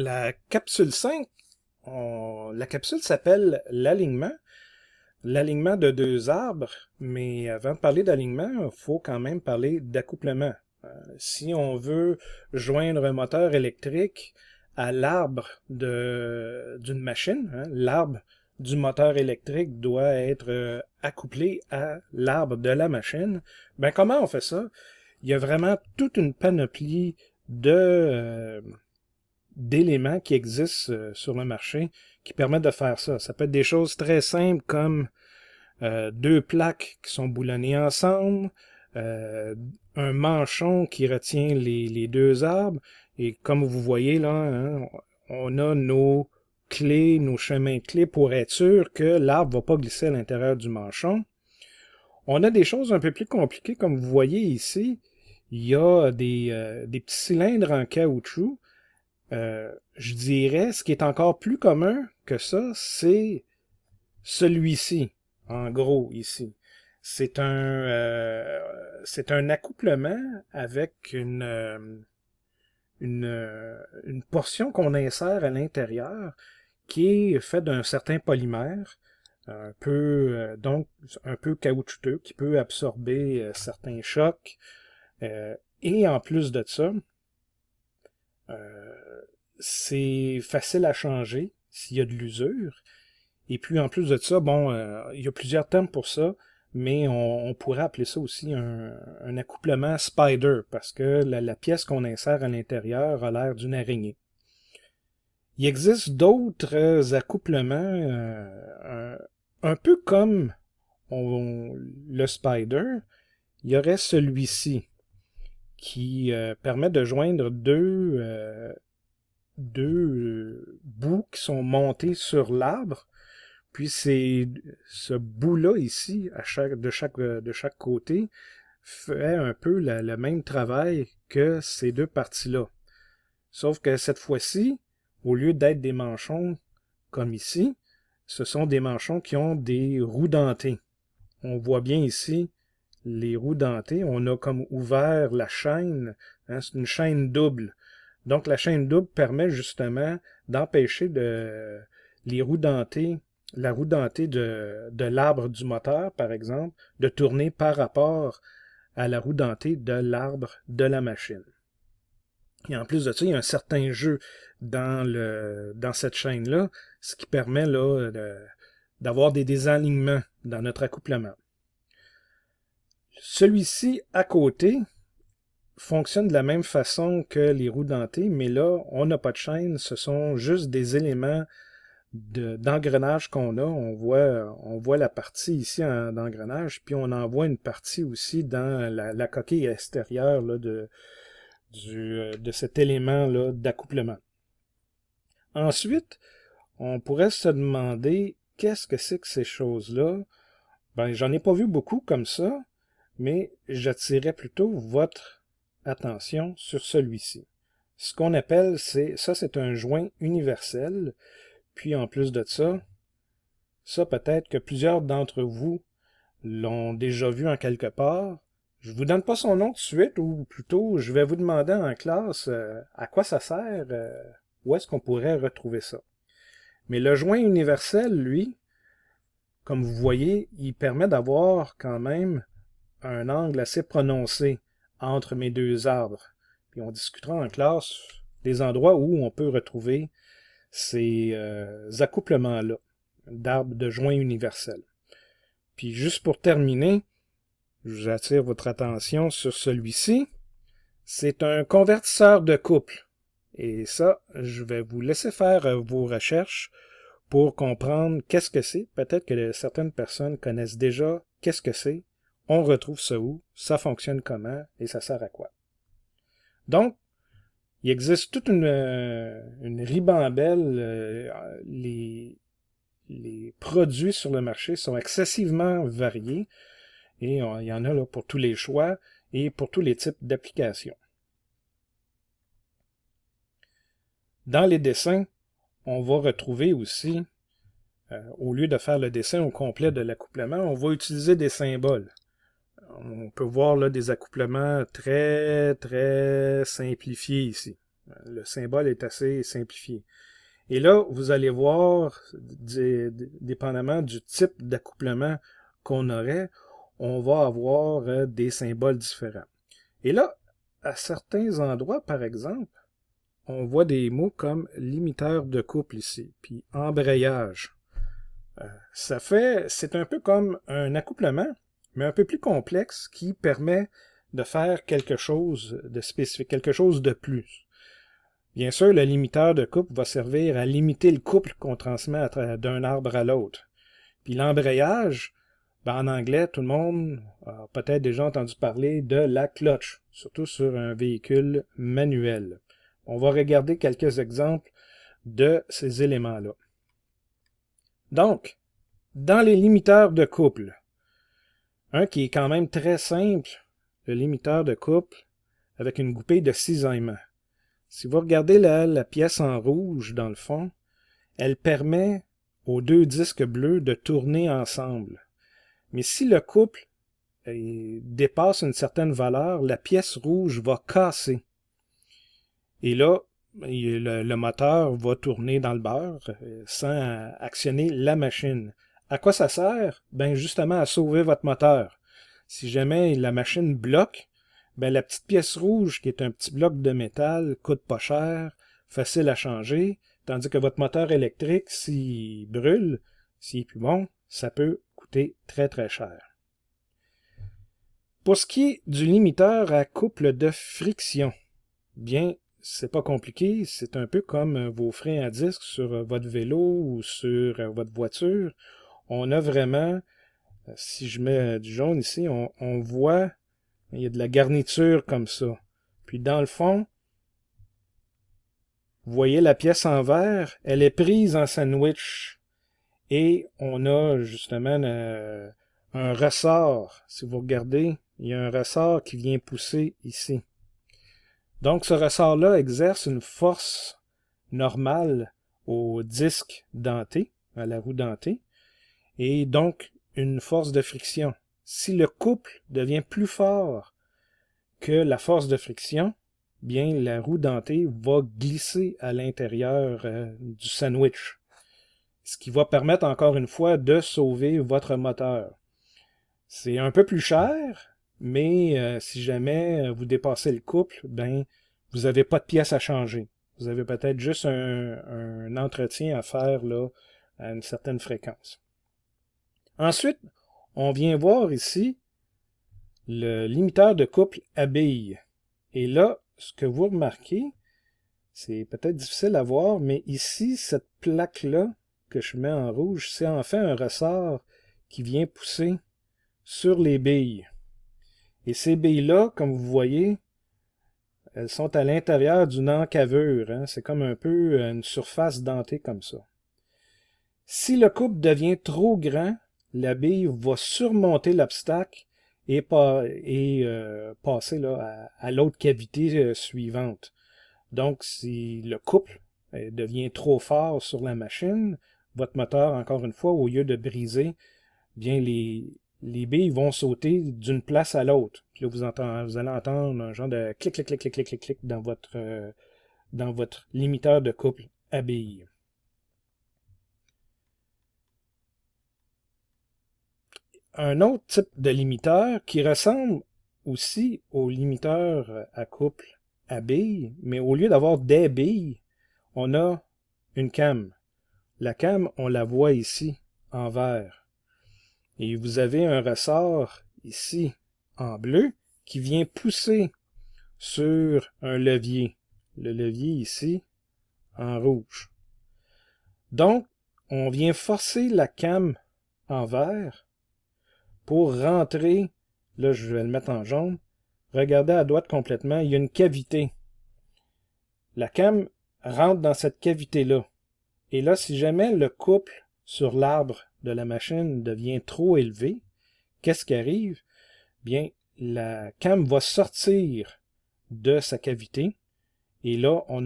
La capsule 5, la capsule s'appelle l'alignement. L'alignement de deux arbres, mais avant de parler d'alignement, il faut quand même parler d'accouplement. Si on veut joindre un moteur électrique à l'arbre d'une machine, hein, l'arbre du moteur électrique doit être accouplé à l'arbre de la machine. Ben comment on fait ça? Il y a vraiment toute une panoplie d'éléments qui existent sur le marché qui permettent de faire ça. Ça peut être des choses très simples comme deux plaques qui sont boulonnées ensemble, euh, un manchon qui retient les deux arbres, et comme vous voyez là, hein, on a nos clés, nos chemins de clés pour être sûr que l'arbre ne va pas glisser à l'intérieur du manchon. On a des choses un peu plus compliquées, comme vous voyez ici. Il y a des petits cylindres en caoutchouc. Je dirais, ce qui est encore plus commun que ça, c'est celui-ci, en gros, ici. C'est un accouplement avec une portion qu'on insère à l'intérieur qui est faite d'un certain polymère, donc un peu caoutchouteux, qui peut absorber certains chocs. Et en plus de ça, c'est facile à changer s'il y a de l'usure. Et puis en plus de ça, bon, il y a plusieurs termes pour ça, mais on pourrait appeler ça aussi un accouplement spider, parce que la pièce qu'on insère à l'intérieur a l'air d'une araignée. Il existe d'autres accouplements, un peu comme le spider. Il y aurait celui-ci qui permet de joindre deux bouts qui sont montés sur l'arbre. Puis c'est ce bout-là ici, de chaque côté, fait un peu le même travail que ces deux parties-là. Sauf que cette fois-ci, au lieu d'être des manchons comme ici, ce sont des manchons qui ont des roues dentées. On voit bien ici les roues dentées. On a comme ouvert la chaîne, hein, c'est une chaîne double. Donc la chaîne double permet justement d'empêcher les roues dentées, la roue dentée de l'arbre du moteur, par exemple, de tourner par rapport à la roue dentée de l'arbre de la machine. Et en plus de ça, il y a un certain jeu dans cette chaîne-là, ce qui permet là, d'avoir des désalignements dans notre accouplement. Celui-ci, à côté, fonctionne de la même façon que les roues dentées, mais là, on n'a pas de chaîne, ce sont juste des éléments d'engrenage qu'on a. On voit la partie ici d'engrenage, puis on en voit une partie aussi dans la coquille extérieure là, de cet élément-là d'accouplement. Ensuite, on pourrait se demander qu'est-ce que c'est que ces choses-là? Ben, j'en ai pas vu beaucoup comme ça, mais j'attirais plutôt votre attention sur celui-ci. Ce qu'on appelle, c'est un joint universel. Puis en plus de ça peut-être que plusieurs d'entre vous l'ont déjà vu en quelque part. Je vous donne pas son nom tout de suite, ou plutôt je vais vous demander en classe à quoi ça sert, où est-ce qu'on pourrait retrouver ça. Mais le joint universel, lui, comme vous voyez, il permet d'avoir quand même un angle assez prononcé entre mes deux arbres. Puis on discutera en classe des endroits où on peut retrouver ces accouplements-là d'arbres de joint universel. Puis juste pour terminer, j'attire votre attention sur celui-ci. C'est un convertisseur de couple. Et ça, je vais vous laisser faire vos recherches pour comprendre qu'est-ce que c'est. Peut-être que certaines personnes connaissent déjà qu'est-ce que c'est. On retrouve ça où, ça fonctionne comment et ça sert à quoi. Donc, il existe toute une ribambelle. Les produits sur le marché sont excessivement variés et il y en a là pour tous les choix et pour tous les types d'applications. Dans les dessins, on va retrouver aussi, au lieu de faire le dessin au complet de l'accouplement, on va utiliser des symboles. On peut voir là des accouplements très, très simplifiés ici. Le symbole est assez simplifié. Et là, vous allez voir, dépendamment du type d'accouplement qu'on aurait, on va avoir des symboles différents. Et là, à certains endroits, par exemple, on voit des mots comme limiteur de couple ici, puis embrayage. C'est un peu comme un accouplement, mais un peu plus complexe qui permet de faire quelque chose de spécifique, quelque chose de plus. Bien sûr, le limiteur de couple va servir à limiter le couple qu'on transmet d'un arbre à l'autre. Puis l'embrayage, en anglais, tout le monde a peut-être déjà entendu parler de la clutch, surtout sur un véhicule manuel. On va regarder quelques exemples de ces éléments-là. Donc, dans les limiteurs de couple, un qui est quand même très simple, le limiteur de couple avec une goupille de cisaillement. Si vous regardez la pièce en rouge dans le fond, elle permet aux deux disques bleus de tourner ensemble. Mais si le couple dépasse une certaine valeur, la pièce rouge va casser. Et là, le moteur va tourner dans le beurre sans actionner la machine. À quoi ça sert? Justement à sauver votre moteur. Si jamais la machine bloque, la petite pièce rouge, qui est un petit bloc de métal, coûte pas cher, facile à changer, tandis que votre moteur électrique, s'il brûle, s'il est plus bon, ça peut coûter très très cher. Pour ce qui est du limiteur à couple de friction, c'est pas compliqué, c'est un peu comme vos freins à disque sur votre vélo ou sur votre voiture. On a vraiment, si je mets du jaune ici, on voit, il y a de la garniture comme ça. Puis dans le fond, vous voyez la pièce en verre, elle est prise en sandwich. Et on a justement un ressort. Si vous regardez, il y a un ressort qui vient pousser ici. Donc ce ressort-là exerce une force normale au disque denté, à la roue dentée, et donc une force de friction. Si le couple devient plus fort que la force de friction, la roue dentée va glisser à l'intérieur du sandwich, ce qui va permettre encore une fois de sauver votre moteur. C'est un peu plus cher, mais si jamais vous dépassez le couple, vous n'avez pas de pièces à changer. Vous avez peut-être juste un entretien à faire là, à une certaine fréquence. Ensuite, on vient voir ici le limiteur de couple à billes. Et là, ce que vous remarquez, c'est peut-être difficile à voir, mais ici, cette plaque-là que je mets en rouge, c'est en fait un ressort qui vient pousser sur les billes. Et ces billes-là, comme vous voyez, elles sont à l'intérieur d'une encavure. Hein? C'est comme un peu une surface dentée comme ça. Si le couple devient trop grand, la bille va surmonter l'obstacle et passer là, à l'autre cavité suivante. Donc, si le couple devient trop fort sur la machine, votre moteur, encore une fois, au lieu de briser, les billes vont sauter d'une place à l'autre. Puis là, vous allez entendre un genre de clic, clic, clic, clic, clic, clic, clic dans votre limiteur de couple à billes. Un autre type de limiteur qui ressemble aussi au limiteur à couple à billes, mais au lieu d'avoir des billes, on a une came. La came, on la voit ici, en vert. Et vous avez un ressort ici, en bleu, qui vient pousser sur un levier. Le levier ici, en rouge. Donc, on vient forcer la came en vert pour rentrer, là je vais le mettre en jaune, regardez à droite complètement, il y a une cavité. La came rentre dans cette cavité-là. Et là, si jamais le couple sur l'arbre de la machine devient trop élevé, qu'est-ce qui arrive? La came va sortir de sa cavité et là, on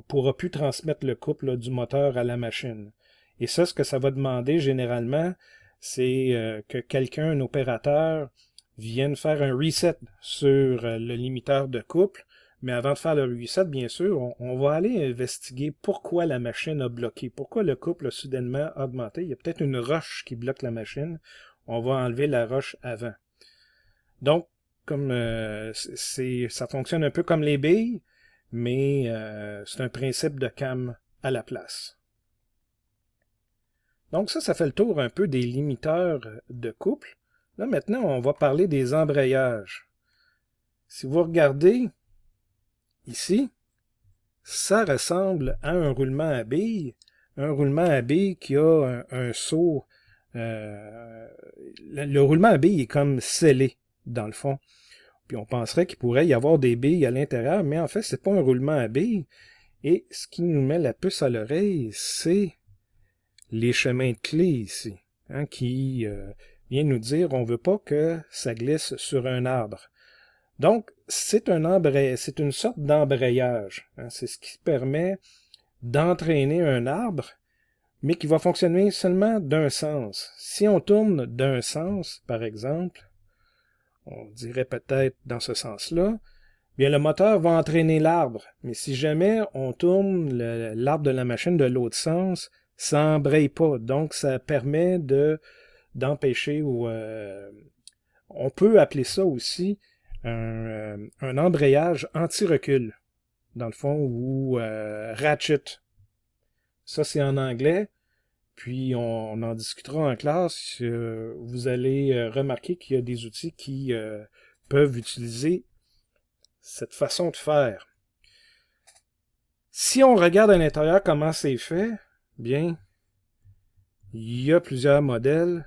pourra plus transmettre le couple là, du moteur à la machine. Et ça, ce que ça va demander généralement, c'est que quelqu'un, un opérateur, vienne faire un reset sur le limiteur de couple, Mais avant de faire le reset, bien sûr, on va aller investiguer pourquoi la machine a bloqué, pourquoi le couple a soudainement augmenté. Il y a peut-être une roche qui bloque la machine. On va enlever la roche avant. Donc, comme ça fonctionne un peu comme les billes, mais c'est un principe de cam à la place. Donc ça fait le tour un peu des limiteurs de couple. Là, maintenant, on va parler des embrayages. Si vous regardez ici, ça ressemble à un roulement à billes. Un roulement à billes qui a un seau. Le roulement à billes est comme scellé, dans le fond. Puis on penserait qu'il pourrait y avoir des billes à l'intérieur, mais en fait, c'est pas un roulement à billes. Et ce qui nous met la puce à l'oreille, c'est les chemins de clé ici, hein, qui vient nous dire on veut pas que ça glisse sur un arbre. Donc, c'est une sorte d'embrayage. Hein, c'est ce qui permet d'entraîner un arbre, mais qui va fonctionner seulement d'un sens. Si on tourne d'un sens, par exemple, on dirait peut-être dans ce sens-là, bien le moteur va entraîner l'arbre. Mais si jamais on tourne l'arbre de la machine de l'autre sens, ça n'embraye pas. Donc, ça permet d'empêcher ou on peut appeler ça aussi un embrayage anti-recul, dans le fond, ou ratchet. Ça, c'est en anglais. Puis, on en discutera en classe. Vous allez remarquer qu'il y a des outils qui peuvent utiliser cette façon de faire. Si on regarde à l'intérieur comment c'est fait, bien, il y a plusieurs modèles.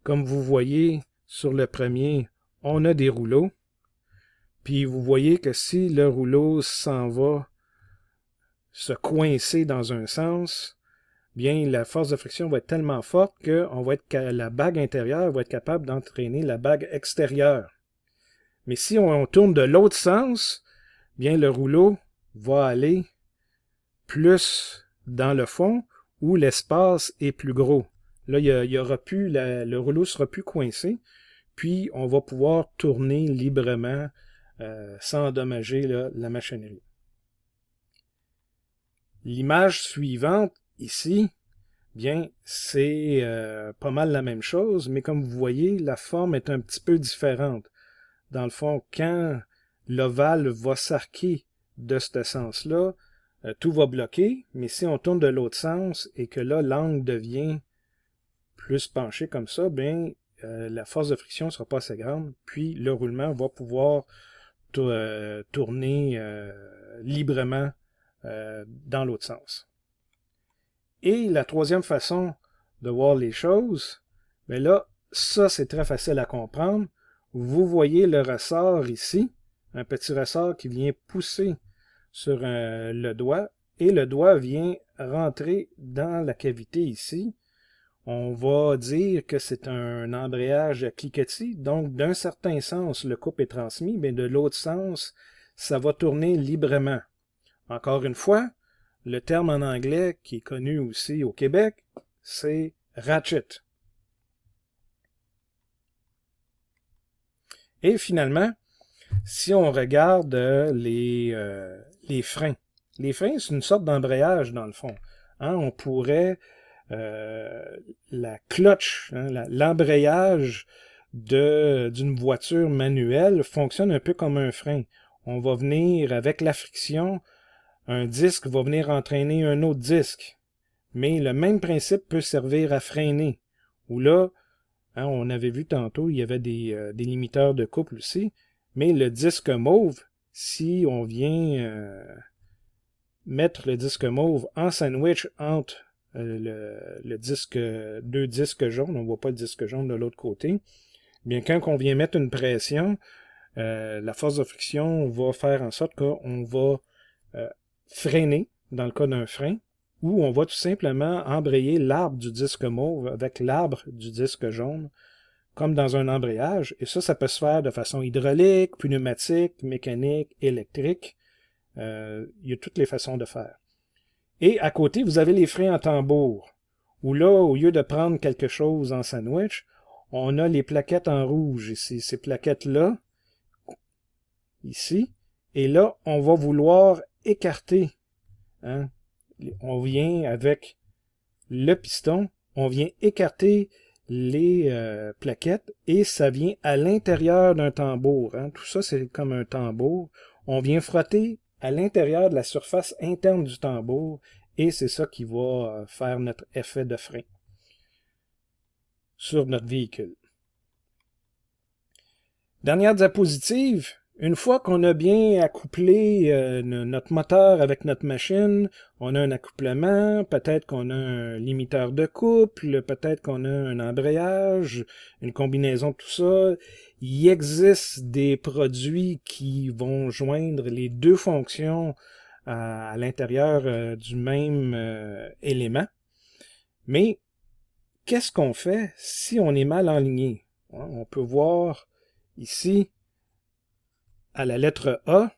Comme vous voyez sur le premier, on a des rouleaux. Puis vous voyez que si le rouleau s'en va se coincer dans un sens, bien la force de friction va être tellement forte que la bague intérieure va être capable d'entraîner la bague extérieure. Mais si on tourne de l'autre sens, bien le rouleau va aller plus dans le fond où l'espace est plus gros. Là, le rouleau ne sera plus coincé, puis on va pouvoir tourner librement sans endommager la machinerie. L'image suivante, ici, bien, c'est pas mal la même chose, mais comme vous voyez, la forme est un petit peu différente. Dans le fond, quand l'ovale va s'arquer de ce sens-là, tout va bloquer, mais si on tourne de l'autre sens et que là, l'angle devient plus penché comme ça, bien, la force de friction ne sera pas assez grande, puis le roulement va pouvoir tourner librement dans l'autre sens. Et la troisième façon de voir les choses, bien là, ça c'est très facile à comprendre. Vous voyez le ressort ici, un petit ressort qui vient pousser sur le doigt, et le doigt vient rentrer dans la cavité ici. On va dire que c'est un embrayage cliquetis, donc d'un certain sens, le couple est transmis, mais de l'autre sens, ça va tourner librement. Encore une fois, le terme en anglais qui est connu aussi au Québec, c'est ratchet. Et finalement, si on regarde les freins, les freins, c'est une sorte d'embrayage dans le fond. Hein, on pourrait la clutch, hein, l'embrayage d'une voiture manuelle fonctionne un peu comme un frein. On va venir, avec la friction, un disque va venir entraîner un autre disque. Mais le même principe peut servir à freiner. Où là, hein, on avait vu tantôt, il y avait des limiteurs de couple aussi. Mais le disque mauve, si on vient mettre le disque mauve en sandwich entre le disque, deux disques jaunes, on ne voit pas le disque jaune de l'autre côté, bien quand on vient mettre une pression, la force de friction va faire en sorte qu'on va freiner, dans le cas d'un frein, ou on va tout simplement embrayer l'arbre du disque mauve avec l'arbre du disque jaune, comme dans un embrayage, et ça peut se faire de façon hydraulique, pneumatique, mécanique, électrique. Il y a toutes les façons de faire. Et à côté, vous avez les freins en tambour, où là, au lieu de prendre quelque chose en sandwich, on a les plaquettes en rouge ici. Ces plaquettes-là, ici, Et là, on va vouloir écarter. Hein? On vient avec le piston, on vient écarter les plaquettes et ça vient à l'intérieur d'un tambour. Hein? Tout ça, c'est comme un tambour. On vient frotter à l'intérieur de la surface interne du tambour et c'est ça qui va faire notre effet de frein sur notre véhicule. Dernière diapositive, une fois qu'on a bien accouplé notre moteur avec notre machine, on a un accouplement, peut-être qu'on a un limiteur de couple, peut-être qu'on a un embrayage, une combinaison de tout ça. Il existe des produits qui vont joindre les deux fonctions à l'intérieur du même élément. Mais qu'est-ce qu'on fait si on est mal enligné? On peut voir ici, à la lettre A,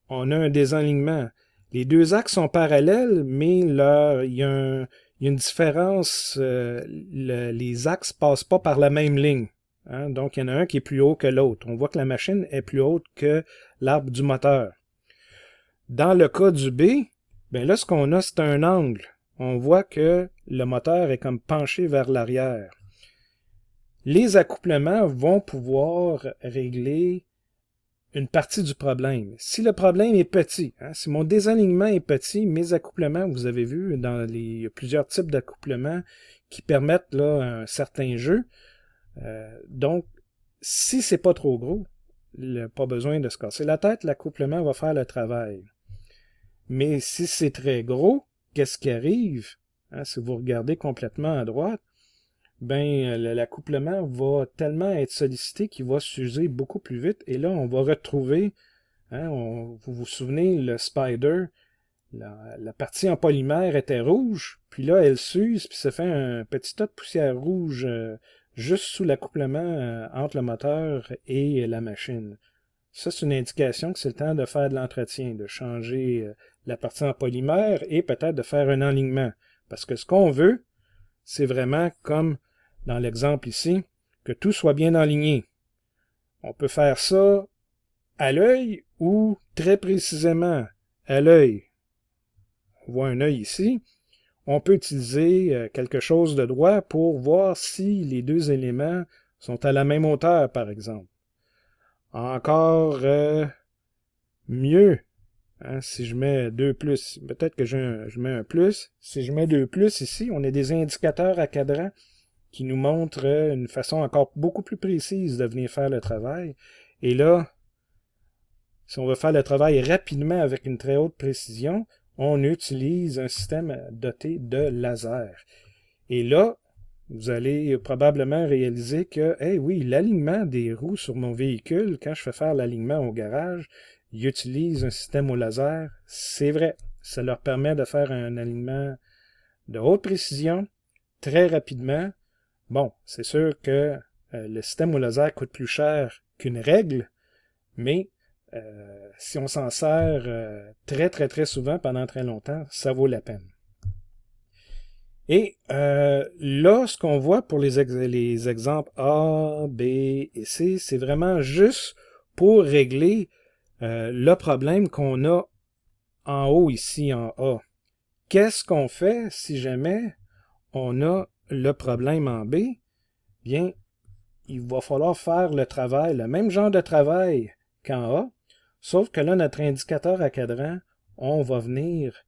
on a un désalignement. Les deux axes sont parallèles, mais là, il y a une différence. Les axes ne passent pas par la même ligne. Hein? Donc, il y en a un qui est plus haut que l'autre. On voit que la machine est plus haute que l'arbre du moteur. Dans le cas du B, ben là, ce qu'on a, c'est un angle. On voit que le moteur est comme penché vers l'arrière. Les accouplements vont pouvoir régler une partie du problème. Si le problème est petit, hein, si mon désalignement est petit, mes accouplements, vous avez vu, il y a plusieurs types d'accouplements qui permettent là, un certain jeu. Donc, si c'est pas trop gros, pas besoin de se casser la tête, l'accouplement va faire le travail. Mais si c'est très gros, qu'est-ce qui arrive? Hein, si vous regardez complètement à droite, ben l'accouplement va tellement être sollicité qu'il va s'user beaucoup plus vite. Et là, on va retrouver, hein, vous vous souvenez, le Spider, la partie en polymère était rouge, puis là, elle s'use, puis ça fait un petit tas de poussière rouge juste sous l'accouplement entre le moteur et la machine. Ça, c'est une indication que c'est le temps de faire de l'entretien, de changer la partie en polymère et peut-être de faire un enlignement. Parce que ce qu'on veut, c'est vraiment comme dans l'exemple ici, que tout soit bien aligné. On peut faire ça à l'œil ou très précisément à l'œil. On voit un œil ici. On peut utiliser quelque chose de droit pour voir si les deux éléments sont à la même hauteur, par exemple. Encore mieux, hein, si je mets 2 plus, peut-être que je mets un plus. Si je mets 2 plus ici, on a des indicateurs à cadran qui nous montrent une façon encore beaucoup plus précise de venir faire le travail. Et là, si on veut faire le travail rapidement avec une très haute précision, on utilise un système doté de laser. Et là, vous allez probablement réaliser que, oui, l'alignement des roues sur mon véhicule, quand je fais faire l'alignement au garage, ils utilisent un système au laser. C'est vrai, ça leur permet de faire un alignement de haute précision, très rapidement. Bon, c'est sûr que le système au laser coûte plus cher qu'une règle, mais si on s'en sert très, très, très souvent pendant très longtemps, ça vaut la peine. Et là, ce qu'on voit pour les exemples A, B et C, c'est vraiment juste pour régler le problème qu'on a en haut ici, en A. Qu'est-ce qu'on fait si jamais on a le problème en B? Bien, il va falloir faire le travail, le même genre de travail qu'en A, sauf que là, notre indicateur à cadran, on va venir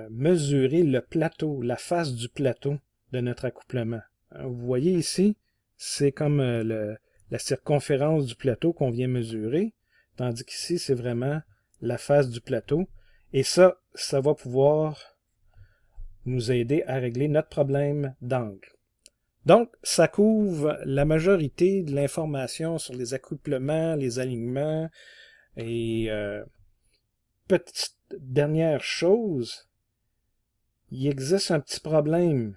mesurer le plateau, la face du plateau de notre accouplement. Vous voyez ici, c'est comme la circonférence du plateau qu'on vient mesurer, tandis qu'ici, c'est vraiment la face du plateau. Et ça va pouvoir nous aider à régler notre problème d'angle. Donc, ça couvre la majorité de l'information sur les accouplements, les alignements. Et petite dernière chose, il existe un petit problème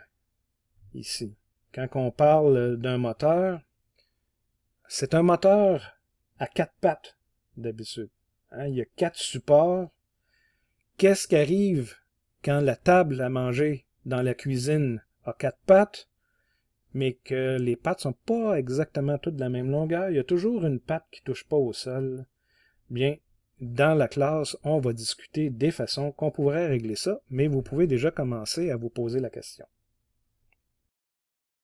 ici. Quand on parle d'un moteur, c'est un moteur à 4 pattes d'habitude. Hein, il y a 4 supports. Qu'est-ce qui arrive quand la table à manger dans la cuisine a 4 pattes, mais que les pattes sont pas exactement toutes de la même longueur? Il y a toujours une patte qui touche pas au sol. Bien, dans la classe, on va discuter des façons qu'on pourrait régler ça, mais vous pouvez déjà commencer à vous poser la question.